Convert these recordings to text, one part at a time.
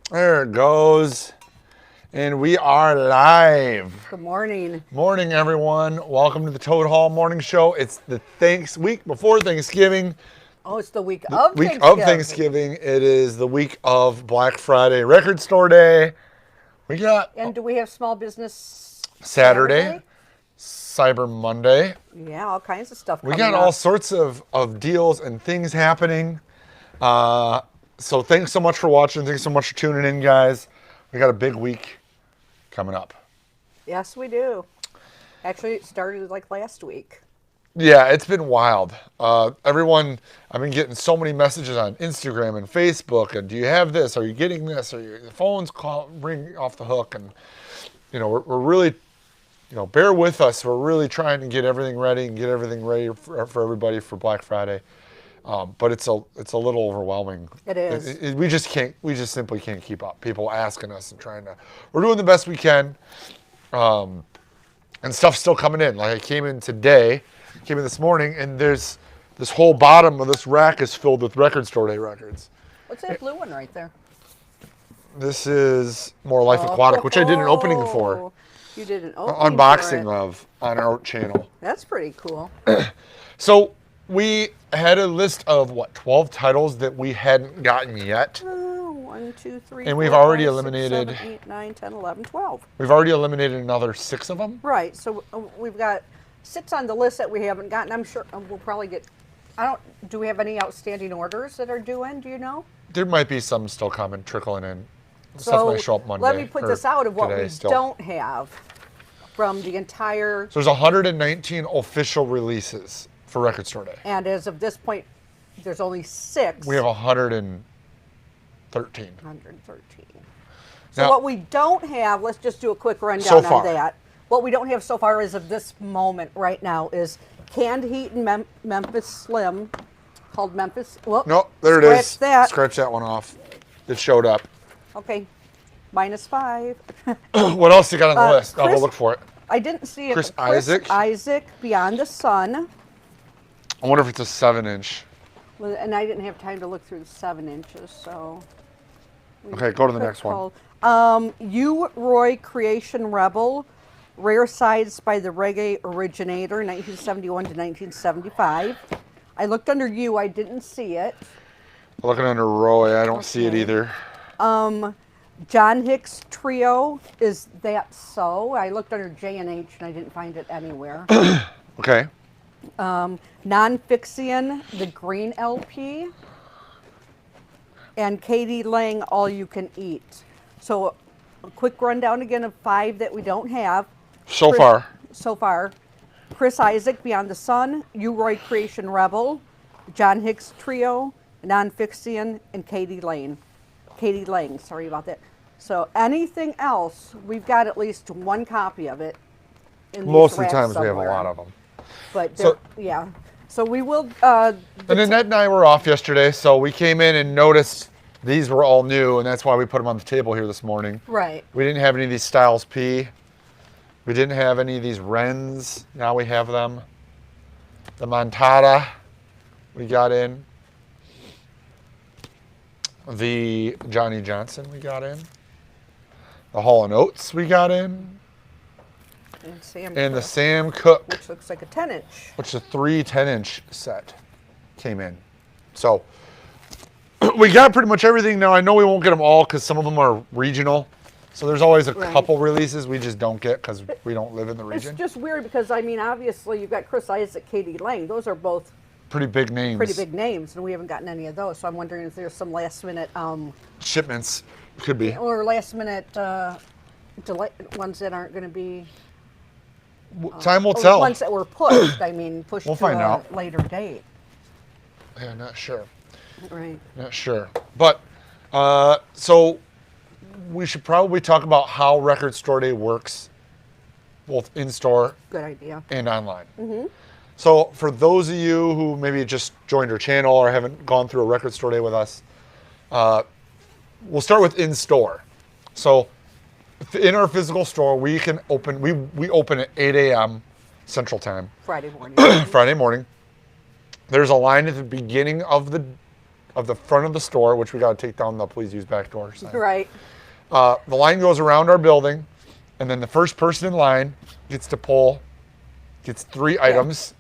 There it goes. And we are live. Good morning. Morning, everyone. Welcome to the Toad Hall Morning Show. It's the week before Thanksgiving. Oh, it's the week of week Thanksgiving. of Thanksgiving. It is the week of Black Friday Record Store Day. We got... And do we have Small Business Saturday? Cyber Monday. Yeah, all kinds of stuff We got all sorts of deals and things happening. So thanks so much for watching. Thanks so much for tuning in, guys. We got a big week coming up. Yes, we do. Actually, it started like last week. Yeah, it's been wild. Everyone, I've been getting so many messages on Instagram and Facebook. And do you have this? Are you getting this? Are your phones ring off the hook? And we're really, bear with us. We're really trying to get everything ready and get everything ready for everybody for Black Friday. But it's a little overwhelming. It is. We just simply can't keep up. People asking us and we're doing the best we can. And stuff's still coming in. Like I came in this morning, and there's this whole bottom of this rack is filled with Record Store Day records. What's that blue one right there? This is More Life Aquatic, which I did an opening for. You did an opening unboxing of on our channel. That's pretty cool. So we had a list of 12 titles that we hadn't gotten yet. 1, 2, 3, and we've 4, already 5, eliminated 6, 7, 8, 9, 10, 11, 12. We've already eliminated another 6 of them. Right. So we've got 6 on the list that we haven't gotten. I'm sure we'll probably get. Do we have any outstanding orders that are due in? Do you know? There might be some still coming, trickling in. So might show up Monday. Let me put this out of what we still don't have from the entire. So there's 119 official releases for Record Store Day. And as of this point, there's only 6. We have 113. 113. So Now, what we don't have, let's just do a quick rundown on that. What we don't have so far as of this moment right now is Canned Heat and Memphis Slim, called Memphis. Well, no, there it is. That. Scratch that one off. It showed up. Okay, -5. What else you got on the list? I'll go look for it. I didn't see it. Chris Isaac, Beyond the Sun. I wonder if it's a 7-inch. Well, and I didn't have time to look through the 7 inches, so. Okay, go to the next one. Roy Creation Rebel, Rare Sides by the Reggae Originator, 1971 to 1975. I looked under you, I didn't see it. Looking under Roy, I don't see it either. John Hicks Trio, Is That So? I looked under J&H and I didn't find it anywhere. Okay. Nonfiction, The Green LP, and Katie Lang, All You Can Eat. So a quick rundown again of 5 that we don't have. So far. Chris Isaac, Beyond the Sun, Roy Creation Rebel, John Hicks Trio, Nonfiction, and Katie Lang, sorry about that. So anything else, we've got at least 1 copy of it. Most of the times we have a lot of them. But yeah, so we will. And Annette and I were off yesterday, so we came in and noticed these were all new, and that's why we put them on the table here this morning. Right. We didn't have any of these Styles P. We didn't have any of these Wrens. Now we have them. The Montada we got in. The Johnny Johnson we got in. The Hall & Oates we got in. And the Sam Cooke. Which looks like a 10-inch. Which is a 3 10-inch set came in. So we got pretty much everything now. I know we won't get them all because some of them are regional. So there's always a couple releases we just don't get because we don't live in the region. It's just weird because, I mean, obviously you've got Chris Isaac, Katie Lang. Those are both pretty big names. And we haven't gotten any of those. So I'm wondering if there's some last-minute... shipments. Could be. Or last-minute ones that aren't going to be... Time will tell. Ones that were pushed, pushed we'll to find a out. later date. Yeah, not sure. Right. Not sure. But, so we should probably talk about how Record Store Day works, both in-store Good idea. and online. Mm-hmm. So for those of you who maybe just joined our channel or haven't gone through a Record Store Day with us, we'll start with in-store. So in our physical store, we can open. We open at 8 a.m. Central Time. Friday morning. Friday morning. There's a line at the beginning of the front of the store, which we got to take down the please use back door sign. Right. The line goes around our building, and then the first person in line gets 3 items.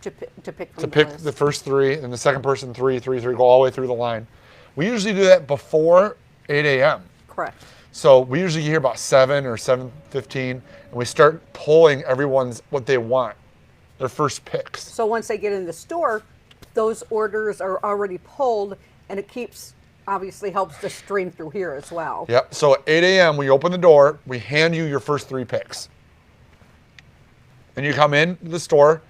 To pick The first 3, and the second person 3, go all the way through the line. We usually do that before 8 a.m. Correct. So we usually get here about 7 or 7:15, and we start pulling everyone's what they want, their first picks. So once they get in the store, those orders are already pulled, and it obviously helps to stream through here as well. Yep. So at 8 a.m. we open the door, we hand you your first 3 picks, and you come in the store.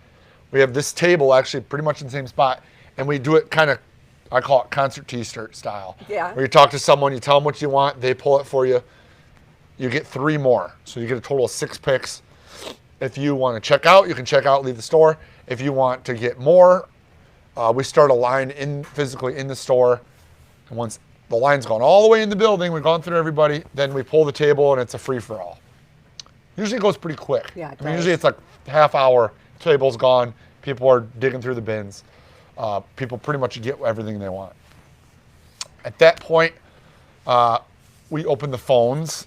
We have this table actually pretty much in the same spot, and we do it kind of, I call it concert T-shirt style. Yeah. Where you talk to someone, you tell them what you want, they pull it for you. You get 3 more, so you get a total of 6 picks. If you want to check out, you can check out, leave the store. If you want to get more, we start a line physically in the store, and once the line's gone all the way in the building, we've gone through everybody, then we pull the table and it's a free-for-all. Usually it goes pretty quick. Yeah, it I mean, usually it's like half hour. Table's gone. People are digging through the bins. People pretty much get everything they want. At that point, we open the phones,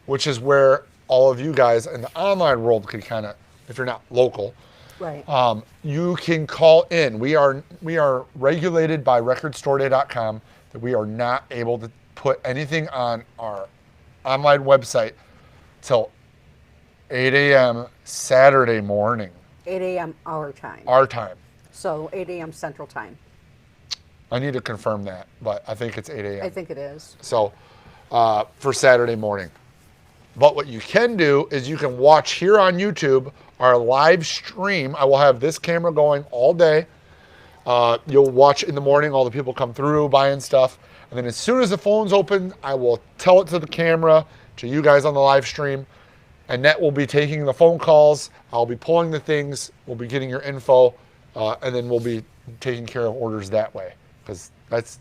which is where all of you guys in the online world can kind of, if you're not local, right. You can call in. We are regulated by recordstoreday.com that we are not able to put anything on our online website till 8 a.m. Saturday morning. 8 a.m. our time. Our time. So 8 a.m. Central Time. I need to confirm that, but I think it's 8 a.m. I think it is. So for Saturday morning. But what you can do is you can watch here on YouTube our live stream. I will have this camera going all day. You'll watch in the morning, all the people come through, buying stuff. And then as soon as the phone's open, I will tell it to the camera, to you guys on the live stream. Annette will be taking the phone calls. I'll be pulling the things. We'll be getting your info. And then we'll be taking care of orders that way. Because that's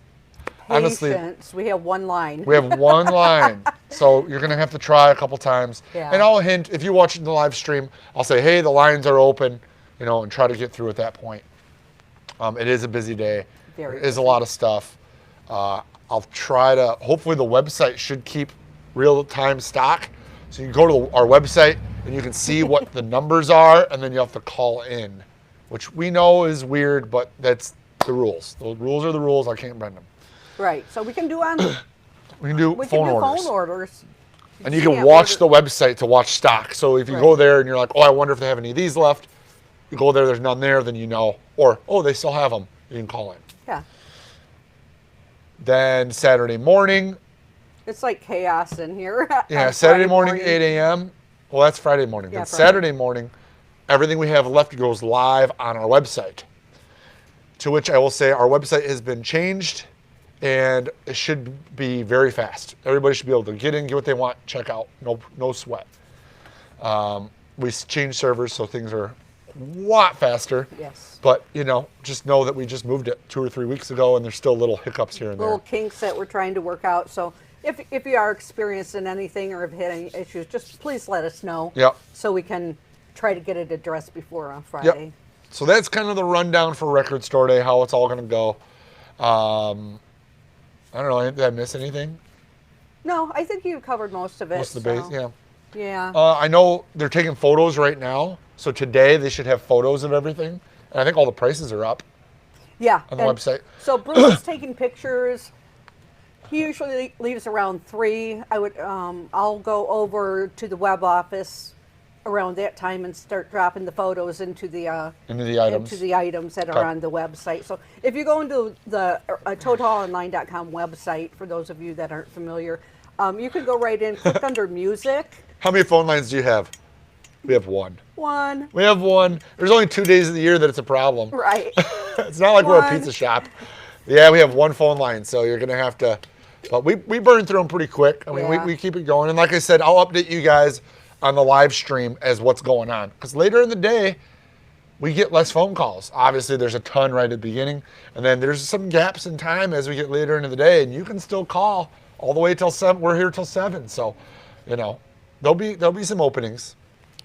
honestly. Patience. We have one line. We have one line. So you're going to have to try a couple times. Yeah. And I'll hint, if you watch the live stream, I'll say, hey, the lines are open, and try to get through at that point. It is a busy day. There is a lot of stuff. I'll try to, hopefully the website should keep real-time stock. So you can go to our website and you can see what the numbers are, and then you have to call in, which we know is weird, but that's the rules. The rules are the rules. I can't bend them. Right. So we can do phone orders. And you can watch the website to watch stock. So if you go there and you're like, oh, I wonder if they have any of these left, you go there, there's none there, then you know. Or, oh, they still have them. You can call in. Yeah. Then Saturday morning. It's like chaos in here. Yeah, Saturday morning, 8 a.m. Well, that's Friday morning. Yeah, then Saturday morning, everything we have left goes live on our website. To which I will say our website has been changed, and it should be very fast. Everybody should be able to get in, get what they want, check out. No sweat. We changed servers, so things are a lot faster. Yes. But, just know that we just moved it 2 or 3 weeks ago, and there's still little hiccups here and there. Little kinks that we're trying to work out. So if you are experiencing anything or have had any issues, just please let us know. Yep. So we can try to get it addressed before on Friday. Yep. So that's kind of the rundown for Record Store Day, how it's all going to go. I don't know, did I miss anything? No, I think you covered most of it. Most of the base, yeah. Yeah. I know they're taking photos right now. So today they should have photos of everything. And I think all the prices are up. Yeah. On the website. So Bruce is taking pictures. He usually leaves around 3. I'll go over to the web office around that time and start dropping the photos into the items that are on the website. So if you go into the totalonline.com website, for those of you that aren't familiar, you can go right in, click under music. How many phone lines do you have? We have one. One. We have one. There's only 2 days of the year that it's a problem. Right. It's not like we're a pizza shop. Yeah, we have one phone line, so you're going to have to. But we burn through them pretty quick. I mean, we keep it going. And like I said, I'll update you guys on the live stream as what's going on. Because later in the day, we get less phone calls. Obviously, there's a ton right at the beginning. And then there's some gaps in time as we get later into the day. And you can still call all the way till 7. We're here till 7. So, there'll be some openings.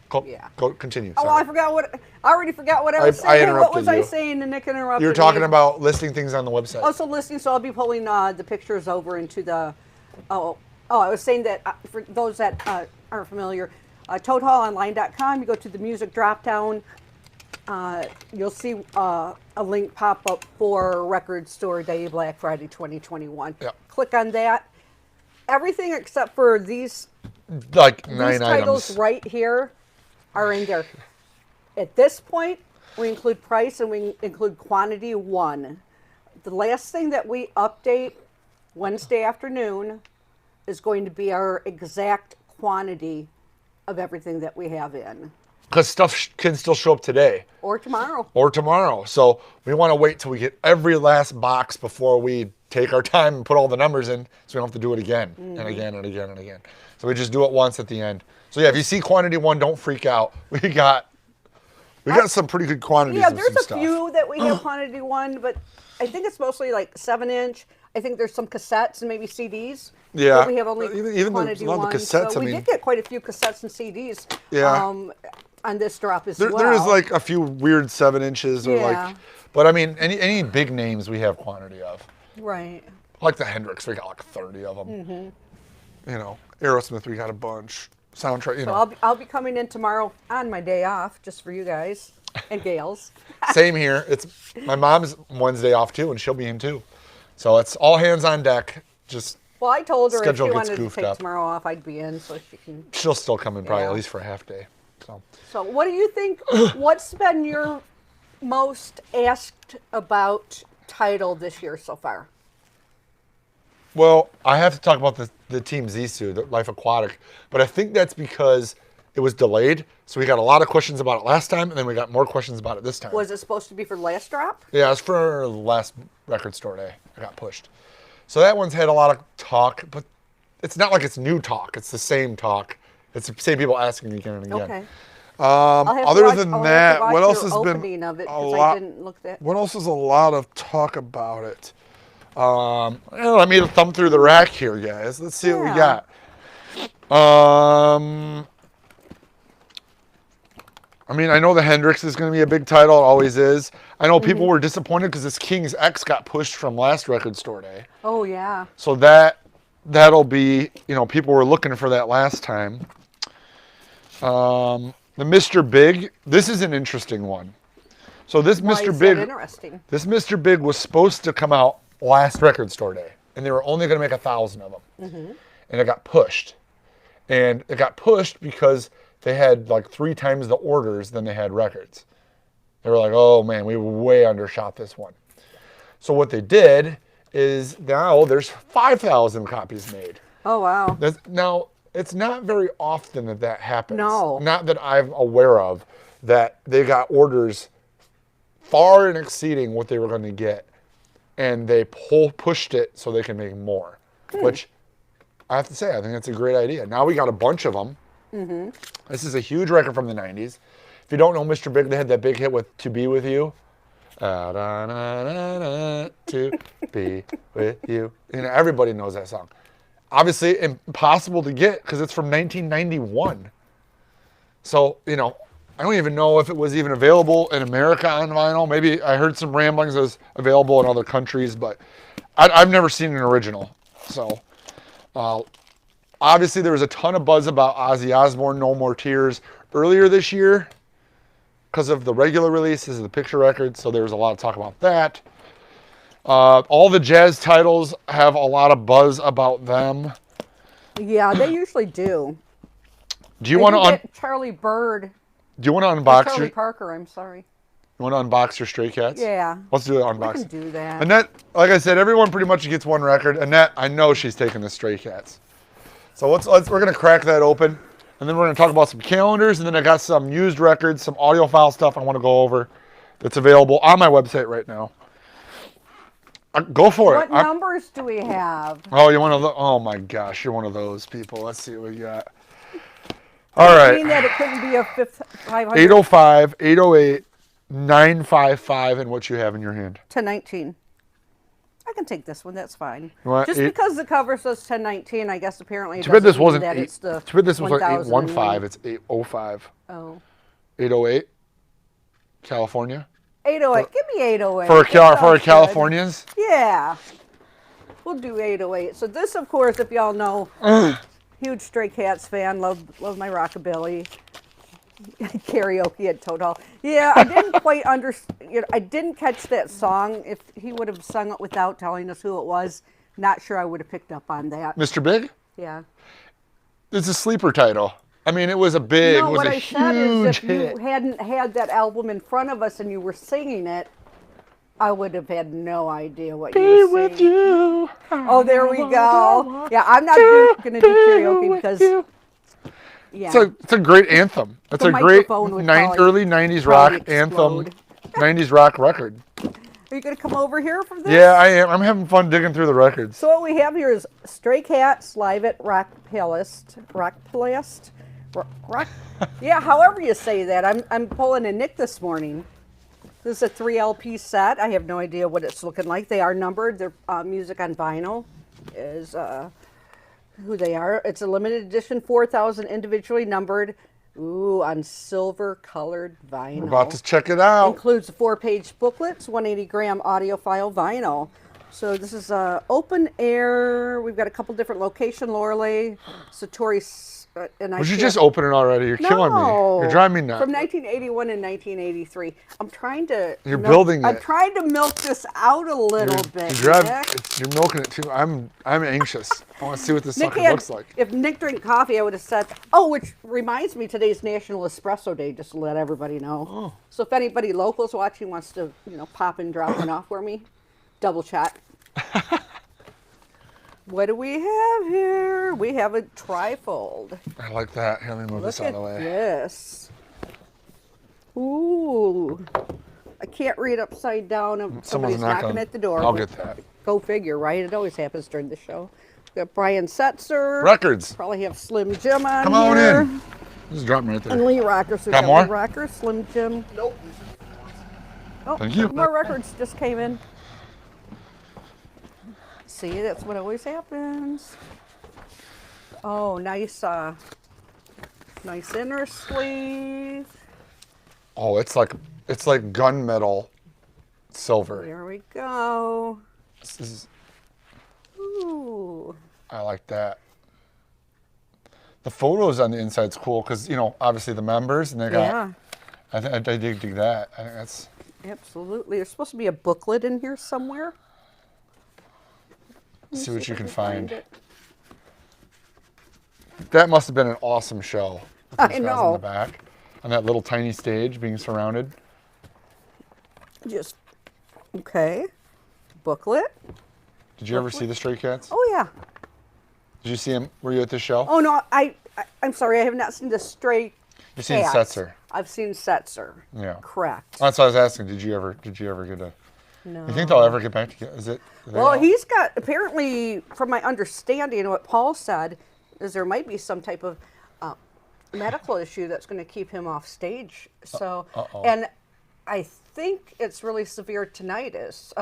Continue. Oh, well, I already forgot what I was saying. What was I saying? And Nick interrupted me. You're talking about listing things on the website. Also listing, so I'll be pulling the pictures over into the. I was saying that for those that aren't familiar, toadhallonline.com. You go to the music drop down. You'll see a link pop up for Record Store Day Black Friday 2021. Yep. Click on that. Everything except for these. Like 9 these titles items right here are in there. At this point, we include price and we include quantity 1. The last thing that we update Wednesday afternoon is going to be our exact quantity of everything that we have in. Because stuff can still show up today. Or tomorrow. So we want to wait till we get every last box before we take our time and put all the numbers in so we don't have to do it again and again and again and again. So we just do it once at the end. So yeah, if you see quantity 1, don't freak out. We got some pretty good quantities of some stuff. Yeah, there's a few that we have quantity 1, but I think it's mostly like 7-inch. I think there's some cassettes and maybe CDs. Yeah. But we have only even quantity the 1. cassettes, so we did get quite a few cassettes and CDs. Yeah. On this drop as well. There is like a few weird 7 inches but I mean any big names we have quantity of. Right. Like the Hendrix, we got like 30 of them. Aerosmith, we got a bunch. Soundtrack, So I'll be coming in tomorrow on my day off, just for you guys and gals. Same here. It's my mom's Wednesday off too, and she'll be in too. So it's all hands on deck. Well, I told her if she schedule gets wanted to goofed take up. tomorrow off, I'd be in, so she can. She'll still come in probably at least for a half day. So what do you think? What's been your most asked about title this year so far? Well, I have to talk about the Team Zissou, the Life Aquatic, but I think that's because it was delayed. So we got a lot of questions about it last time, and then we got more questions about it this time. Was it supposed to be for last drop? Yeah, it was for last Record Store Day. I got pushed. So that one's had a lot of talk, but it's not like it's new talk. It's the same talk. It's the same people asking again and again. Okay. Other than that, what else has been a lot? I didn't look that. What else is a lot of talk about it? Let me thumb through the rack here, guys. Let's see what we got. I mean, I know the Hendrix is going to be a big title. It always is. I know people were disappointed because this King's X got pushed from last Record Store Day. Oh, yeah. So that'll be, people were looking for that last time. The Mr. Big, this is an interesting one. So this Mr. Big, interesting? This Mr. Big was supposed to come out last Record Store Day, and they were only going to make 1,000 of them, and it got pushed. And it got pushed because they had like 3 times the orders than they had records. They were like, oh man, we way undershot this one. So what they did is now there's 5,000 copies made. Oh, wow. Now, it's not very often that happens. No. Not that I'm aware of, that they got orders far and exceeding what they were going to get, and they pushed it so they can make more, which I have to say, I think that's a great idea. Now we got a bunch of them. This is a huge record from the 90s. If you don't know Mr. Big, they had that big hit with To Be With You. To be with you. Everybody knows that song. Obviously impossible to get because it's from 1991. So, I don't even know if it was even available in America on vinyl. Maybe I heard some ramblings it was available in other countries, but I've never seen an original. So, obviously there was a ton of buzz about Ozzy Osbourne, No More Tears earlier this year because of the regular releases of the picture records. So there was a lot of talk about that. All the jazz titles have a lot of buzz about them. Yeah, they usually do. Do you want to Charlie Bird? Do you want to unbox Charlie Parker? I'm sorry. You want to unbox your Stray Cats? Yeah. Let's do an unboxing. We can do that. Annette, like I said, everyone pretty much gets one record. Annette, I know she's taking the Stray Cats. So we're gonna crack that open, and then we're gonna talk about some calendars, and then I got some used records, some audiophile stuff I want to go over that's available on my website right now. Go for it. What numbers do we have? Oh, you're one of the. Oh my gosh, you're one of those people. Let's see what we got. All right. You mean that it couldn't be a 500? 805, 808, 955, and what you have in your hand. To 19. I can take this one. That's fine. Just because the cover says 1019, I guess apparently it too bad this doesn't mean wasn't that 8, it's the too bad this was like 1001. 815. It's 805. Oh. 808. California. 808. Give me 808. For our Californians. Yeah. We'll do 808. So this, of course, if y'all know, huge Stray Cats fan. Love my rockabilly. Karaoke at Toad Hall. Yeah, I didn't quite understand. I didn't catch that song. If he would have sung it without telling us who it was, not sure I would have picked up on that. Mr. Big? Yeah. It's a sleeper title. I mean, it was a big, no, it was what a I huge said is if hit. you hadn't had that album in front of us and you were singing it, I would have had no idea what you were with singing. you. Oh, there we go. Yeah, I'm not going to do karaoke because... Yeah. It's a great anthem. It's a great early 90s rock anthem, 90s rock record. Are you going to come over here for this? Yeah, I am. I'm having fun digging through the records. So what we have here is Stray Cats live at Rock Palace. Yeah, however you say that. I'm pulling a Nick this morning. This is a 3 LP set. I have no idea what it's looking like. They are numbered. Their music on vinyl is who they are. It's a limited edition, 4,000 individually numbered. Ooh, on silver colored vinyl. We're about to check it out. Includes 4-page booklets, 180-gram audiophile vinyl. So this is open air. We've got a couple different location, Lorelei, Satori, and I. Would you just open it already? You're killing me. You're driving me nuts. From 1981 and 1983. I'm trying to. You're building it. I'm trying to milk this out a little bit. You're milking it too. I'm anxious. I want to see what this sucker looks like. If Nick drank coffee, I would have said, oh, which reminds me, today's National Espresso Day, just to let everybody know. Oh. So if anybody locals watching wants to, pop and drop one off for me, double check. What do we have here? We have a trifold. I like that. Here, let me move this out of the way. This. Ooh. I can't read upside down. Somebody's knocking at the door. I'll get that. Go figure, right? It always happens during the show. We got Brian Setzer. Records. Probably have Slim Jim on Come on here. in. Just drop me right there. And Lee Rocker. So got more? Lee Rocker, Slim Jim. Nope. Oh, Thank you. More records just came in. See, that's what always happens. Oh, nice inner sleeve. Oh, it's like gunmetal silver. There we go. This is, Ooh. I like that. The photos on the inside's cool because obviously the members and they got. Yeah. I dig that. I think that's. Absolutely. There's supposed to be a booklet in here somewhere. See what you can find. That must have been an awesome show. I know. In the back, on that little tiny stage, being surrounded. Just okay. Booklet. Did you ever see the Stray Cats? Oh yeah. Did you see him? Were you at the show? Oh no, I'm sorry, I have not seen the Stray You've seen Setzer. I've seen Setzer. Yeah. Correct. That's what I was asking. Did you ever get a? No. You think they'll ever get back together? Is it? Well, he's got, apparently, from my understanding, what Paul said is there might be some type of medical issue that's going to keep him off stage. So, and I think it's really severe tinnitus.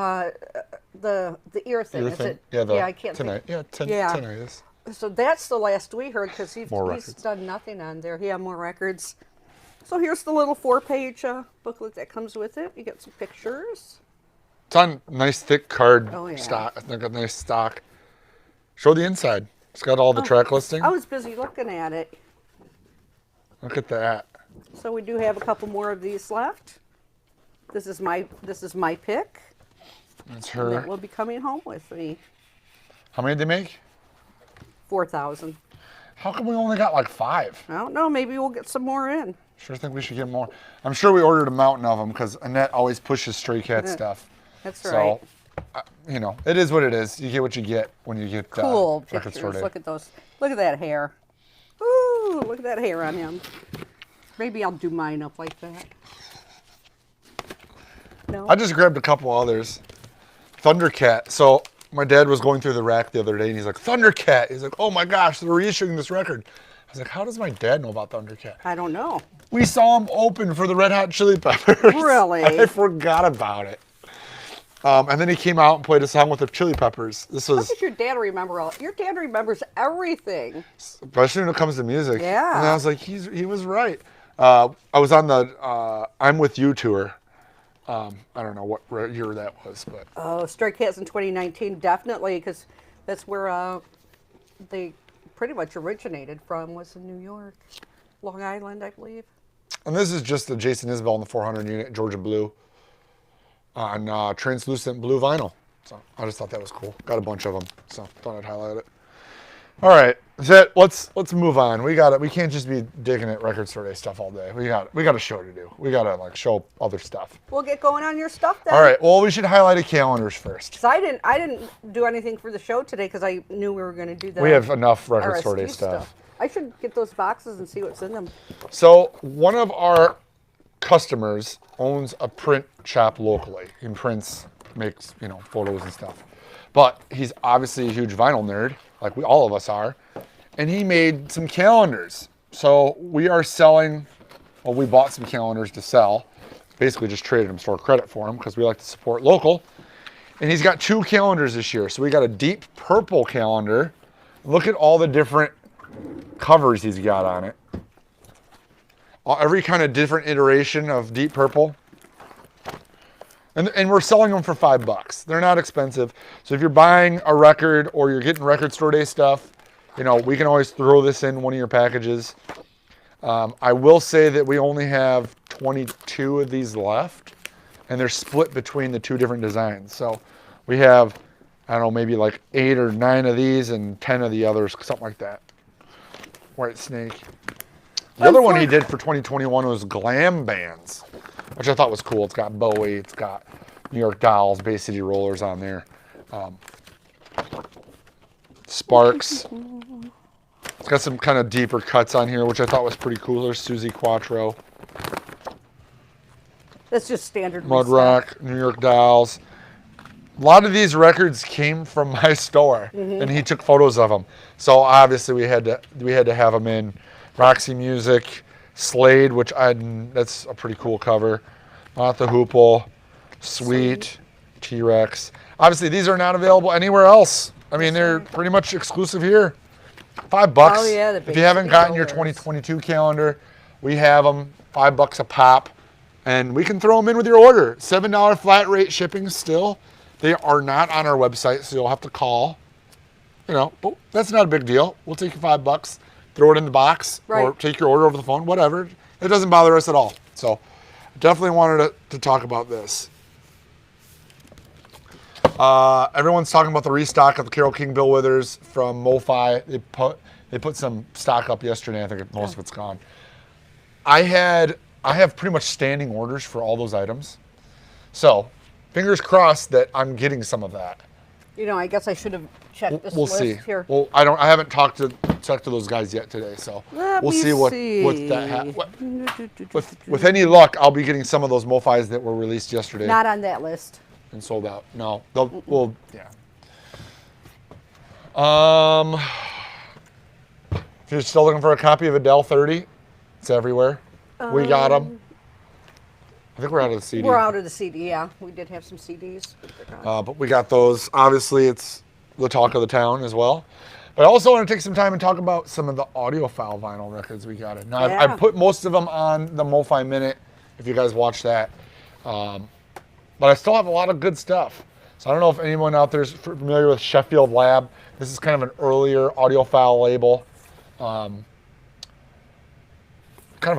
The ear thing. Is it? Yeah, I can't tonight. think. Tinnitus. So that's the last we heard because he's done nothing on there. He had more records. So here's the little 4-page booklet that comes with it. You get some pictures. It's on nice thick card stock. I think a nice stock. Show the inside. It's got all the track listing. I was busy looking at it. Look at that. So we do have a couple more of these left. This is my pick. That's her. That will be coming home with me. How many did they make? 4,000. How come we only got like 5? I don't know. Maybe we'll get some more in. Sure think we should get more. I'm sure we ordered a mountain of them because Annette always pushes Stray Cat stuff. That's right. So, it is what it is. You get what you get when you get cool Record Store pictures. Day. Look at those. Look at that hair. Ooh, look at that hair on him. Maybe I'll do mine up like that. No. I just grabbed a couple others. Thundercat. So my dad was going through the rack the other day and he's like, Thundercat. He's like, oh my gosh, they're reissuing this record. I was like, how does my dad know about Thundercat? I don't know. We saw him open for the Red Hot Chili Peppers. Really? I forgot about it. And then he came out and played a song with the Chili Peppers. This was. How does your dad remember all? Your dad remembers everything. Especially when it comes to music. Yeah. And I was like, he was right. I was on the I'm With You tour. I don't know what year that was, but. Oh, Stray Cats in 2019, definitely, because that's where they pretty much originated from, was in New York. Long Island, I believe. And this is just the Jason Isbell in the 400 unit, Georgia Blue, on translucent blue vinyl. So I just thought that was cool. Got a bunch of them, so thought I'd highlight it. All right, let's move on. We can't just be digging at record store day stuff all day. We got a show to do. We got to like show other stuff. We'll get going on your stuff then. All right. Well, we should highlight the calendars first. So I didn't do anything for the show today because I knew we were going to do that. We have enough record RSD store day stuff. I should get those boxes and see what's in them. So one of our customers owns a print shop locally. He prints, makes photos and stuff. But he's obviously a huge vinyl nerd, like all of us are, and he made some calendars. So we are selling. Well, we bought some calendars to sell. Basically, just traded them store credit for them because we like to support local. And he's got 2 calendars this year. So we got a deep purple calendar. Look at all the different covers he's got on it. Every kind of different iteration of deep purple. And we're selling them for $5. They're not expensive. So if you're buying a record or you're getting record store day stuff, we can always throw this in one of your packages. I will say that we only have 22 of these left, and they're split between the 2 different designs. So we have, I don't know, maybe like 8 or 9 of these and 10 of the others, something like that. White Snake. The other one he did for 2021 was glam bands, which I thought was cool. It's got Bowie, it's got New York Dolls, Bay City Rollers on there. Sparks. It's got some kind of deeper cuts on here, which I thought was pretty cool. There's Susie Quattro. That's just standard. Mud Rock, New York Dolls. A lot of these records came from my store, and he took photos of them. So obviously we had to have them in. Roxy Music, Slade, that's a pretty cool cover. Martha Hoople, Sweet, T-Rex. Obviously these are not available anywhere else. I mean, they're pretty much exclusive here. $5. Oh yeah, if you haven't gotten your 2022 calendar, we have them $5 a pop, and we can throw them in with your order. $7 flat rate shipping still. They are not on our website, so you'll have to call. But that's not a big deal. We'll take your $5, throw it in the box, or take your order over the phone, whatever. It doesn't bother us at all. So definitely wanted to talk about this. Everyone's talking about the restock of the Carole King Bill Withers from MoFi. They put some stock up yesterday. I think most of it's gone. I have pretty much standing orders for all those items. So fingers crossed that I'm getting some of that. I guess I should have checked this list see. here. Well, I haven't talked to those guys yet today, so we'll see what that with any luck, I'll be getting some of those MoFis that were released yesterday. Not on that list. And sold out. No, yeah. If you're still looking for a copy of Adele 30, it's everywhere. We got them. I think we're out of the CD. We're out of the CD, yeah. We did have some CDs. But we got those. Obviously, it's the talk of the town as well. But I also want to take some time and talk about some of the audiophile vinyl records we got. Now, I put most of them on the MoFi Minute, if you guys watch that. But I still have a lot of good stuff. So I don't know if anyone out there is familiar with Sheffield Lab. This is kind of an earlier audiophile label. Kind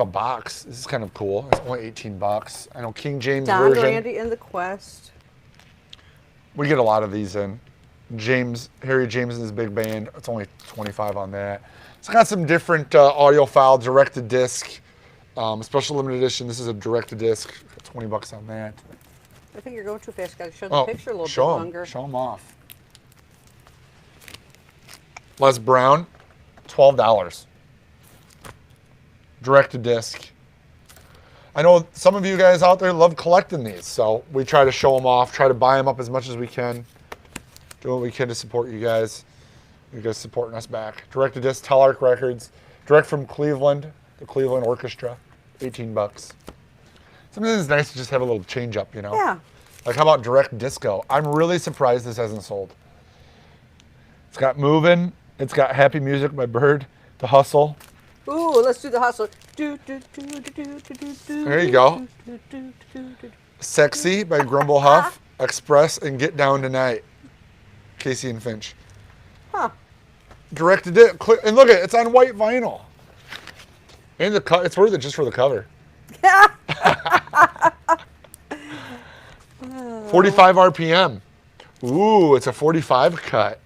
of a box. This is kind of cool. It's only $18. I know King James version. Don Randy and the Quest. We get a lot of these in. Harry James and his big band. It's only $25 on that. It's got some different audiophile, direct-to-disc, special limited edition. This is a direct-to-disc. $20 on that. I think you're going too fast. Got to show the picture a little bit longer. Show them off. Les Brown, $12. Direct-to-disc. I know some of you guys out there love collecting these, so we try to show them off, try to buy them up as much as we can. Do what we can to support you guys. You guys supporting us back. Direct-to-disc, Telarc Records. Direct from Cleveland, the Cleveland Orchestra, $18. Sometimes it's nice to just have a little change up, Yeah. Like, how about Direct Disco? I'm really surprised this hasn't sold. It's got Movin'. It's got Happy Music by Bird. The Hustle. Ooh, let's do the hustle. There you go. Sexy by Grumble Huff. Express and Get Down Tonight. Casey and Finch. Huh. Directed it. And look at it. It's on white vinyl. And it's worth it just for the cover. 45 RPM. Ooh, it's a 45 cut.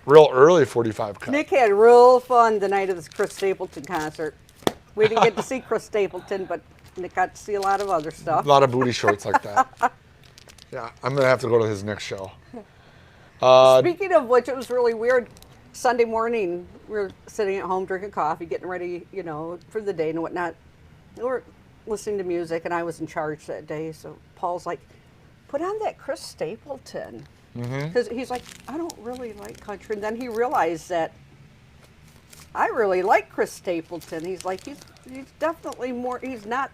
Real early 45 cut. Nick had real fun the night of this Chris Stapleton concert. We didn't get to see Chris Stapleton, but Nick got to see a lot of other stuff. A lot of booty shorts like that. Yeah, I'm going to have to go to his next show. Speaking of which, it was really weird. Sunday morning, we were sitting at home drinking coffee, getting ready, for the day and whatnot. We were listening to music, and I was in charge that day. So Paul's like, put on that Chris Stapleton. Because he's like, I don't really like country. And then he realized that I really like Chris Stapleton. He's like, he's definitely more, he's not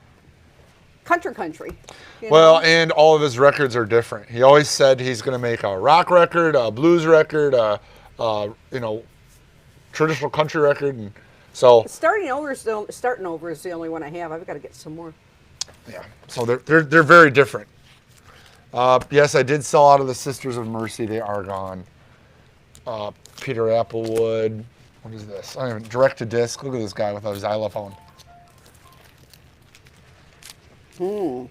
country. Well, and all of his records are different. He always said he's going to make a rock record, a blues record, traditional country record. And so starting over is the only one I have. I've got to get some more. Yeah, so they're very different. Yes, I did sell out of the Sisters of Mercy. They are gone. Peter Applewood. What is this? I don't even, direct to disc. Look at this guy with a xylophone. Look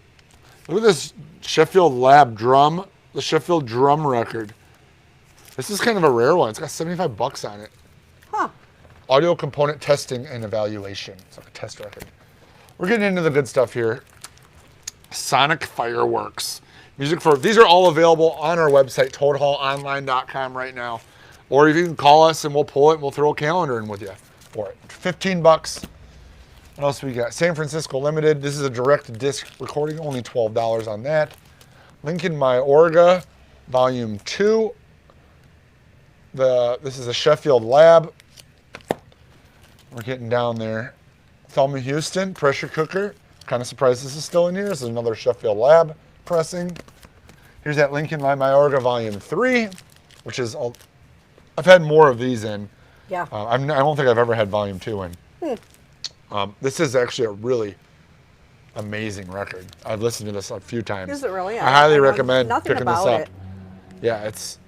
at this Sheffield Lab drum. The Sheffield drum record. This is kind of a rare one. It's got $75 on it. Huh. Audio component testing and evaluation. It's like a test record. We're getting into the good stuff here. Sonic Fireworks. Music for these are all available on our website, toadhallonline.com right now. Or you can call us and we'll pull it and we'll throw a calendar in with you for it. $15. What else we got? San Francisco Limited. This is a direct disc recording, only $12 on that. Lincoln Mayorga, Volume 2. This is a Sheffield Lab. We're getting down there. Thelma Houston, Pressure Cooker. Kind of surprised this is still in here. This is another Sheffield Lab pressing. Here's that Lincoln Mayorga Volume 3, which is, I've had more of these in. Yeah. I don't think I've ever had Volume 2 in. This is actually a really amazing record. I've listened to this a few times. Is it really? I highly recommend nothing picking this about up. Yeah, it's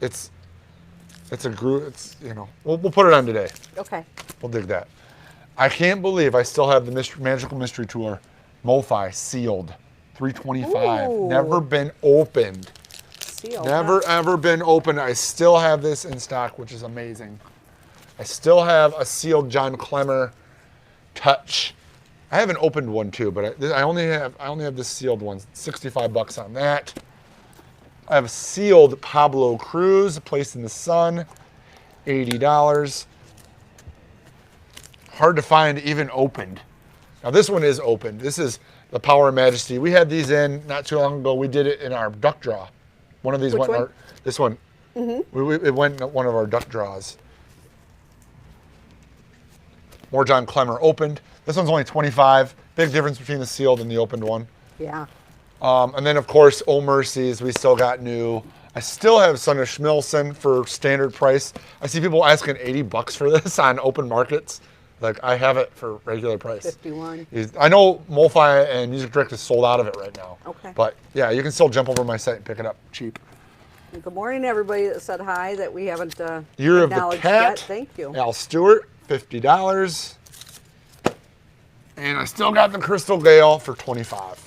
a groove. It's we'll put it on today. Okay. We'll dig that. I can't believe I still have the Magical Mystery Tour MoFi sealed. 325. Ooh. Never been opened. Sealed. Never ever been opened. I still have this in stock, which is amazing. I still have a sealed John Clemmer Touch. I have an opened one too, but I only have this sealed one. $65 on that. I have a sealed Pablo Cruz, Place in the Sun, $80. Hard to find even opened. Now this one is opened. This is the Power and Majesty. We had these in not too long ago. We did it in our duck draw. One of these Which one? This one. Mm-hmm. It went in one of our duck draws. More John Clemmer opened. This one's only $25. Big difference between the sealed and the opened one. Yeah. And then of course, Oh Mercies, we still got new. I still have Son of Schmilson for standard price. I see people asking $80 for this on open markets. Like, I have it for regular price. 51. I know MoFi and Music Direct is sold out of it right now. Okay. But yeah, you can still jump over my site and pick it up cheap. And good morning, everybody that said hi that we haven't Year of the acknowledged Cat. yet. Thank you. Al Stewart, $50. And I still got the Crystal Gale for $25.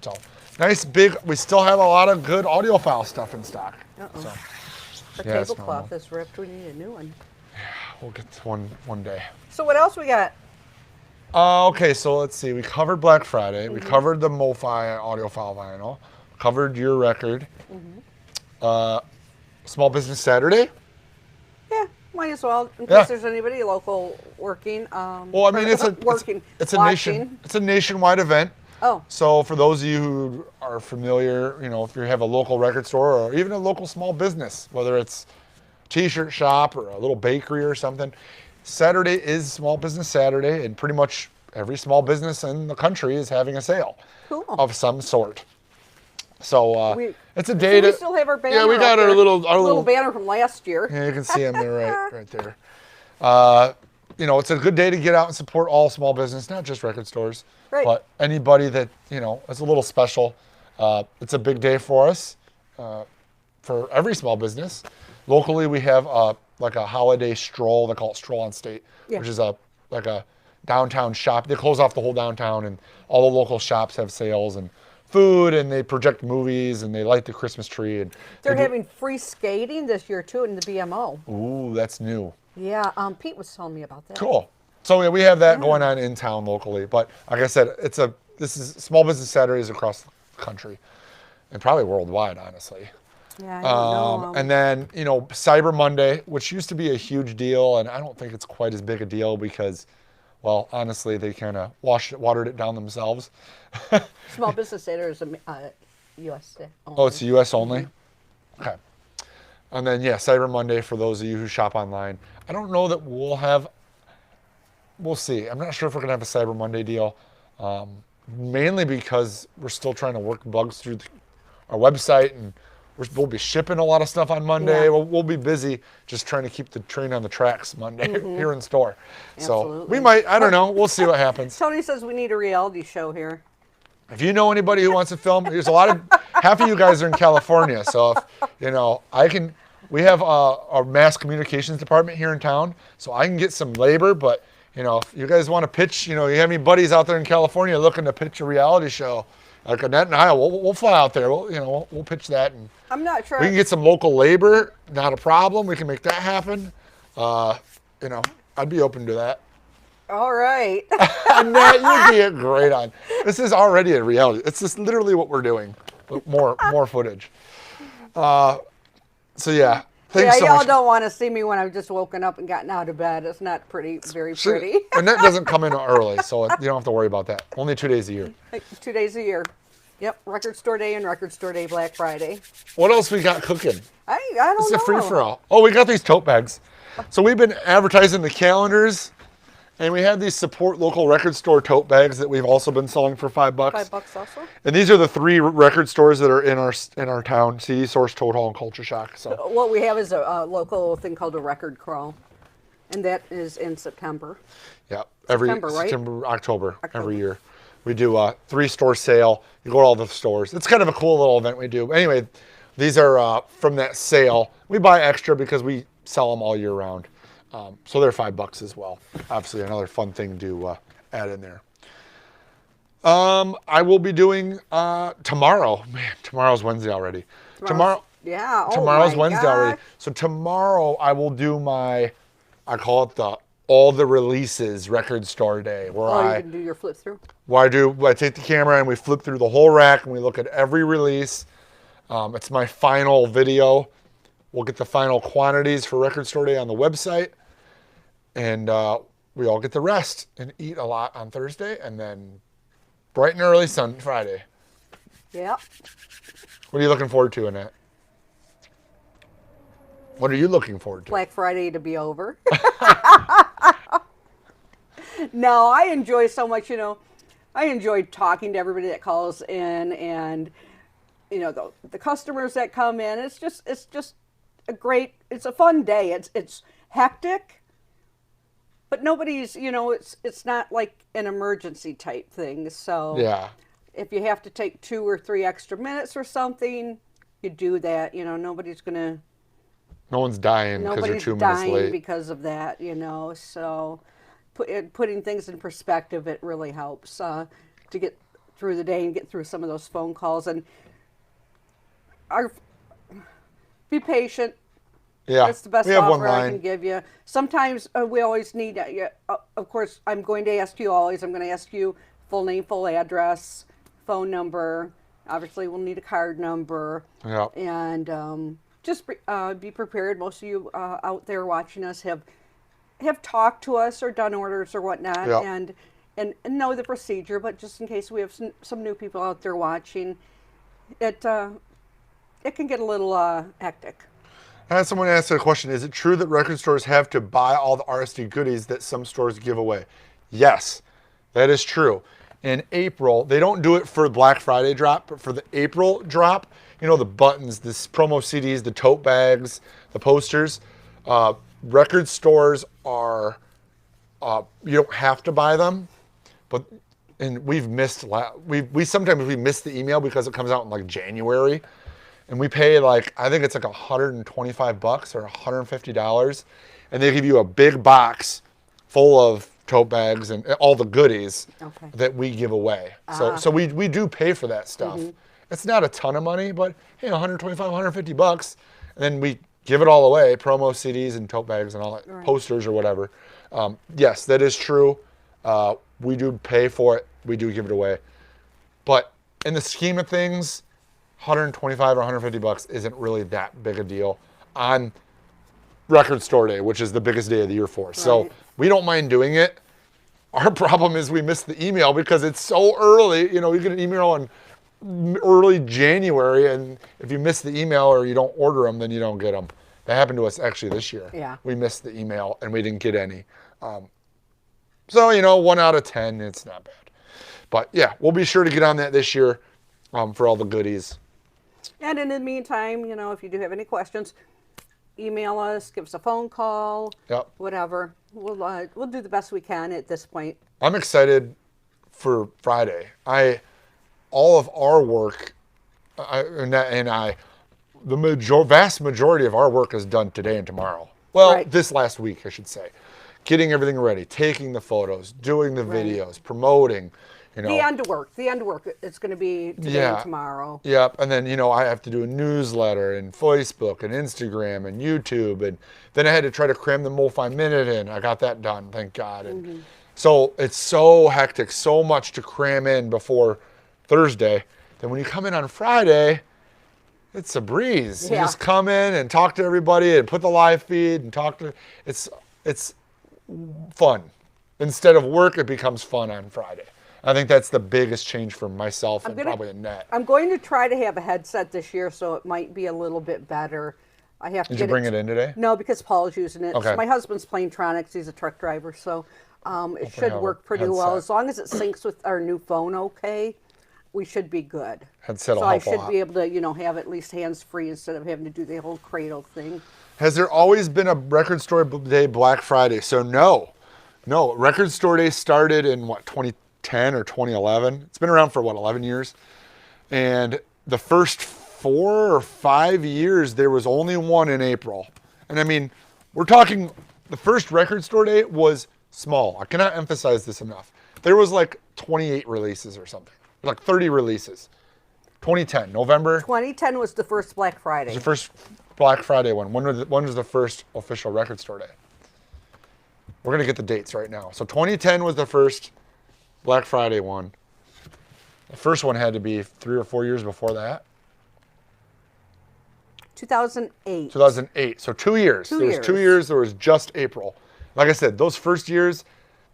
So nice big. We still have a lot of good audiophile stuff in stock. Uh-oh. So, The yeah, tablecloth is ripped. We need a new one. we'll get to one day. So what else we got? Okay, so let's see. We covered Black Friday. We covered the MoFi audiophile vinyl. Covered your record. Small Business Saturday. Yeah, might as well in case there's anybody local working. Well, I mean, it's a nationwide event. Oh. So for those of you who are familiar, if you have a local record store or even a local small business, whether it's a t-shirt shop or a little bakery or something, Saturday is Small Business Saturday, and pretty much every small business in the country is having a sale Cool. of some sort. So it's a day we still have our banner. Yeah, we got our little banner from last year. Yeah, you can see them there, right there. It's a good day to get out and support all small business, not just record stores, but anybody that is a little special. It's a big day for us, for every small business. Locally, we have like a holiday stroll. They call it Stroll on State, which is like a downtown shop. They close off the whole downtown, and all the local shops have sales and food, and they project movies, and they light the Christmas tree. And they're having free skating this year too in the BMO. Ooh, that's new. Yeah, Pete was telling me about that. Cool. So yeah, we have that going on in town locally. But like I said, this is Small Business Saturdays across the country, and probably worldwide, honestly. Yeah, I don't know. And then Cyber Monday, which used to be a huge deal, and I don't think it's quite as big a deal because, well, honestly, they kind of watered it down themselves. Small Business Saturday is U.S. only. Oh, it's U.S. only? Okay. And then, Cyber Monday for those of you who shop online. I don't know that we'll see. I'm not sure if we're going to have a Cyber Monday deal, mainly because we're still trying to work bugs through our website, and we'll be shipping a lot of stuff on Monday. Yeah. We'll be busy just trying to keep the train on the tracks Monday here in store. Absolutely. So we might, I don't know. We'll see what happens. Tony says we need a reality show here. If you know anybody who wants to film, there's half of you guys are in California. So if, we have a mass communications department here in town, so I can get some labor, but if you guys want to pitch, you have any buddies out there in California looking to pitch a reality show, like Annette and I, we'll fly out there. We'll pitch that, and I'm not sure. We can get some local labor, not a problem. We can make that happen. I'd be open to that. All right. Annette, you'd be great on. This is already a reality. It's just literally what we're doing, but more footage. So yeah. Thanks so y'all much. Don't want to see me when I've just woken up and gotten out of bed. It's not very pretty. Annette doesn't come in early, so you don't have to worry about that. Only 2 days a year. 2 days a year. Yep, Record Store Day and Record Store Day Black Friday. What else we got cooking? I don't know. It's a free-for-all. Oh, we got these tote bags. So we've been advertising the calendars, and we have these support local record store tote bags that we've also been selling for $5. $5 also. And these are the 3 record stores that are in our town: CD Source, Toad Hall, and Culture Shock. So what we have is a local thing called a Record Crawl, and that is in September. Yeah, September, October every year. We do a 3-store sale. You go to all the stores. It's kind of a cool little event we do. Anyway, these are from that sale. We buy extra because we sell them all year round. So they're $5 as well. Obviously, another fun thing to add in there. I will be doing tomorrow. Man, tomorrow's Wednesday already. Yeah. Tomorrow's Wednesday already. So tomorrow I will do I call it all the releases record store day, where you can do your flip through. Where I take the camera and we flip through the whole rack and we look at every release. It's my final video. We'll get the final quantities for Record Store Day on the website. And we all get to rest and eat a lot on Thursday, and then bright and early Friday. Yep. What are you looking forward to, Annette? What are you looking forward to? Black Friday to be over. No, I enjoy so much, I enjoy talking to everybody that calls in, and, the customers that come in. It's just it's a fun day. It's hectic. But nobody's, it's not like an emergency type thing. So yeah, if you have to take 2 or 3 extra minutes or something, you do that. No one's dying because they're 2 minutes late. Because of that, So putting things in perspective, it really helps to get through the day and get through some of those phone calls. And be patient. Yeah, that's the best offer I can give you. Sometimes we always need, of course, I'm going to ask you full name, full address, phone number. Obviously, we'll need a card number. Yeah. And just be prepared. Most of you out there watching us have talked to us or done orders or whatnot, yeah, and know the procedure. But just in case we have some new people out there watching, it can get a little hectic. I had someone ask a question. Is it true that record stores have to buy all the RSD goodies that some stores give away? Yes, that is true. in April. They don't do it for Black Friday drop, but for the April drop, you know, the buttons, the promo CDs, the tote bags, the posters, record stores are, you don't have to buy them, but, and we've missed, we sometimes we miss the email because it comes out in like January, and we pay like, I think it's like $125 or $150, and they give you a big box full of tote bags and all the goodies that we give away. So we do pay for that stuff. It's not a ton of money, but hey, $125, $150, and then we give it all away, promo CDs and tote bags and all that, posters or whatever. Yes, that is true. We do pay for it. We do give it away. But in the scheme of things, $125 or $150 isn't really that big a deal on Record Store Day, which is the biggest day of the year for us. So we don't mind doing it. Our problem is we miss the email because it's so early. You know, you get an email in early January, and if you miss the email or you don't order them, then you don't get them. That happened to us actually this year. Yeah. We missed the email and we didn't get any. So, you know, 1 out of 10, it's not bad. But yeah, we'll be sure to get on that this year for all the goodies. And in the meantime, you know, if you do have any questions, email us, give us a phone call, whatever. We'll do the best we can at this point. I'm excited for Friday. All of our work, the vast majority of our work is done today and tomorrow. Well, this last week, I should say. Getting everything ready, taking the photos, doing the videos, promoting, you know. The end work. It's going to be today and tomorrow. Yep. And then, you know, I have to do a newsletter and Facebook and Instagram and YouTube. And then I had to try to cram the MoFi Minute in. I got that done, thank God. And so it's so hectic, so much to cram in before Thursday. Then when you come in on Friday, it's a breeze. You just come in and talk to everybody and put the live feed and talk to, it's fun. Instead of work, it becomes fun on Friday. I think that's the biggest change for myself and probably Annette. I'm going to try to have a headset this year, so it might be a little bit better. I have to. Did you bring it in today? No, because Paul's using it. Okay. My husband's playing Tronics. He's a truck driver, so it should work pretty well. As long as it syncs with our new phone okay, we should be good. Headset will help help a lot. So I should be able to, you know, have at least hands-free instead of having to do the whole cradle thing. Has there always been a Record Store Day Black Friday? So no. Record Store Day started in what, 2010 or 2011? It's been around for what, 11 years? And the first 4 or 5 years, there was only one in April. And I mean, we're talking, the first Record Store Day was small. I cannot emphasize this enough. There was like 28 releases or something, like 30 releases. 2010, November. 2010 was the first Black Friday. It was the first Black Friday one. When was the first official Record Store Day? We're going to get the dates right now. So 2010 was the first Black Friday one. The first one had to be 3 or 4 years before that. 2008. 2008. So 2 years. There was 2 years. There was just April. Like I said, those first years,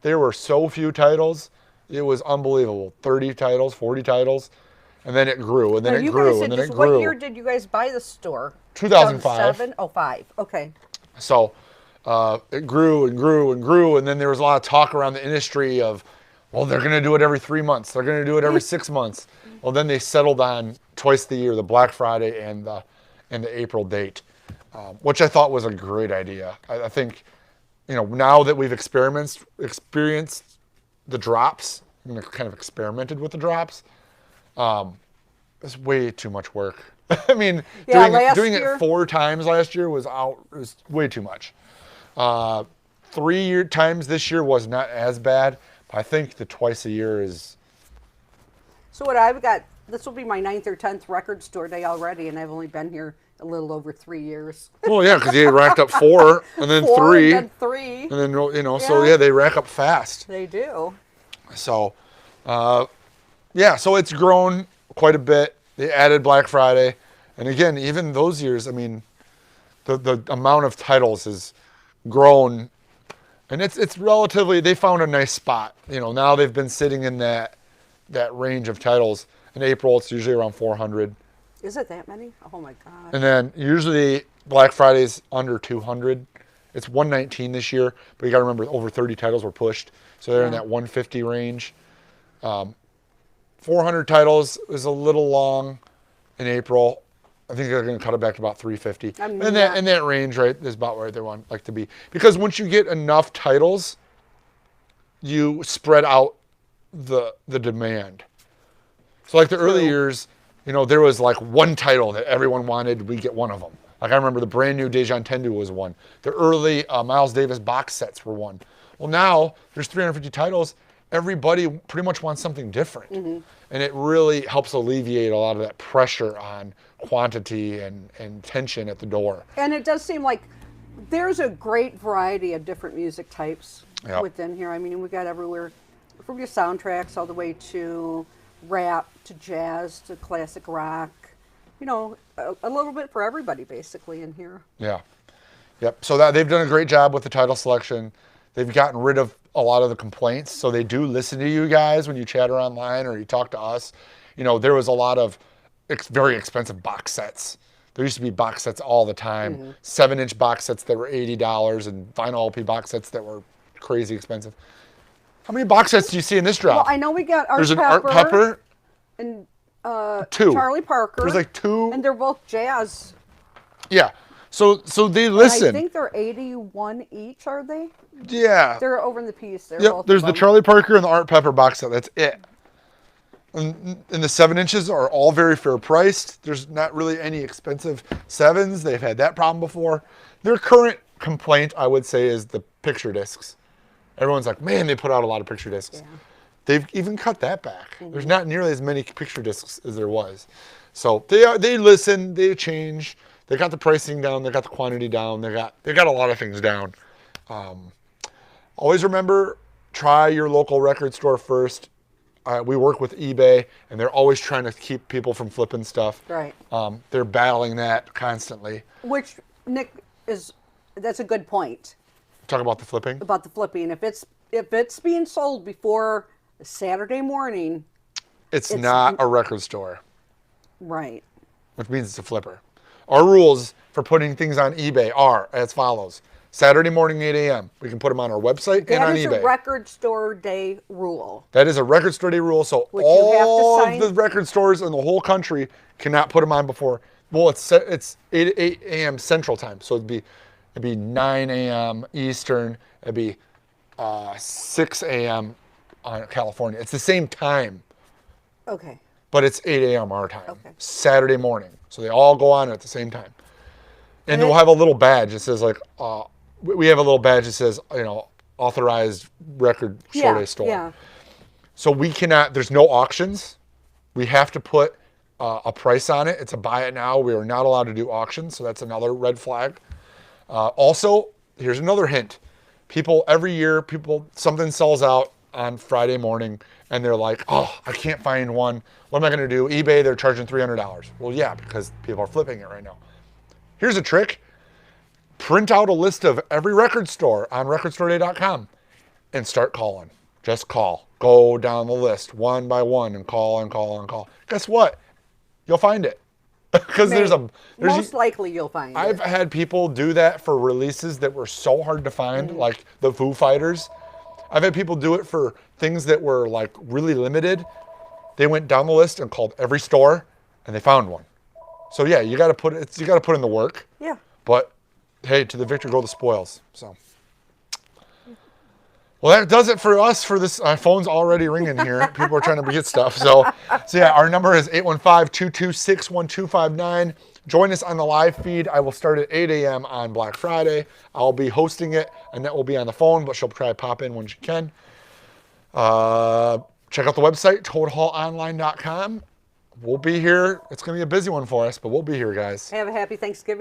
there were so few titles. It was unbelievable. 30 titles, 40 titles. And then it grew, and then it grew, and then it grew. What year did you guys buy the store? 2005. 2007? Oh, 5. Okay. So it grew and grew and grew, and then there was a lot of talk around the industry of, well, they're going to do it every 3 months. They're going to do it every 6 months. Well, then they settled on twice the year, the Black Friday and the April date, which I thought was a great idea. I think, you know, now that we've experienced the drops, kind of experimented with the drops, it's way too much work. I mean, doing it 4 times last year was way too much. 3 times this year was not as bad. But I think the twice a year is. So what I've got, this will be my 9th or 10th Record Store Day already, and I've only been here a little over 3 years. Well, yeah, because you racked up 4 and then 3. And then 3. And then, you know, so yeah, they rack up fast. They do. So, yeah, so it's grown quite a bit. They added Black Friday. And again, even those years, I mean, the amount of titles has grown. And it's relatively, they found a nice spot. You know, now they've been sitting in that range of titles. In April, it's usually around 400. Is it that many? Oh, my God. And then usually Black Friday's under 200. It's 119 this year, but you got to remember over 30 titles were pushed. So they're in that 150 range. 400 titles is a little long in April. I think they're going to cut it back to about 350. In that range, right, is about where they want like to be. Because once you get enough titles, you spread out the demand. So like the early years, there was like one title that everyone wanted. We get one of them. Like I remember the brand new Dejan Tendu was one. The early Miles Davis box sets were one. Well, now there's 350 titles. Everybody pretty much wants something different. And it really helps alleviate a lot of that pressure on quantity and tension at the door. And it does seem like there's a great variety of different music types within here. I mean, we got everywhere from your soundtracks all the way to rap, to jazz, to classic rock. A little bit for everybody basically in here. Yeah. Yep. So they've done a great job with the title selection. They've gotten rid of a lot of the complaints. So they do listen to you guys when you chatter online or you talk to us. There was a lot of very expensive box sets. There used to be box sets all the time. 7-inch box sets that were $80 and vinyl LP box sets that were crazy expensive. How many box sets do you see in this drop? Well, I know we got There's an Art Pepper and two. Charlie Parker. There's like two. And they're both jazz. Yeah. So they listen. And I think they're 81 each, are they? Yeah. They're over in the piece there. Yep. There's the Charlie Parker and the Art Pepper box set. That's it. And the 7 inches are all very fair priced. There's not really any expensive 7s. They've had that problem before. Their current complaint, I would say, is the picture discs. Everyone's like, man, they put out a lot of picture discs. Yeah. They've even cut that back. There's not nearly as many picture discs as there was. So they listen, they change. They got the pricing down. They got the quantity down. They got a lot of things down. Always remember, try your local record store first. We work with eBay, and they're always trying to keep people from flipping stuff. Right. They're battling that constantly. Which, Nick, that's a good point. Talk about the flipping? About the flipping. If it's being sold before Saturday morning, it's not a record store. Right. Which means it's a flipper. Our rules for putting things on eBay are as follows. Saturday morning, 8 a.m. We can put them on our website and on eBay. That is a record store day rule. That is a record store day rule. So all of the record stores in the whole country cannot put them on before. Well, it's 8 a.m. Central Time. So it'd be 9 a.m. Eastern. It'd be 6 a.m. on California. It's the same time. Okay. But it's 8 a.m. our time. Okay. Saturday morning. So they all go on at the same time. And we'll have a little badge that says like, we have a little badge that says, authorized record store day store. Yeah. So we cannot, there's no auctions. We have to put a price on it. It's a buy it now. We are not allowed to do auctions. So that's another red flag. Also, here's another hint. Every year, something sells out on Friday morning and they're like, oh, I can't find one. What am I going to do? eBay, they're charging $300. Well, yeah, because people are flipping it right now. Here's a trick. Print out a list of every record store on recordstoreday.com and start calling. Just call. Go down the list one by one and call and call and call. Guess what? You'll find it. Because most likely you'll find it. I've had people do that for releases that were so hard to find, like the Foo Fighters. I've had people do it for things that were like really limited. They went down the list and called every store and they found one. So yeah, you got to put in the work. Yeah. But hey, to the victor go the spoils. So. Well, that does it for us for this. Our phone's already ringing here. People are trying to get stuff. So yeah, our number is 815-226-1259. Join us on the live feed. I will start at 8 a.m. on Black Friday. I'll be hosting it. Annette will be on the phone, but she'll try to pop in when she can. Check out the website, toadhallonline.com. We'll be here. It's going to be a busy one for us, but we'll be here, guys. Have a happy Thanksgiving.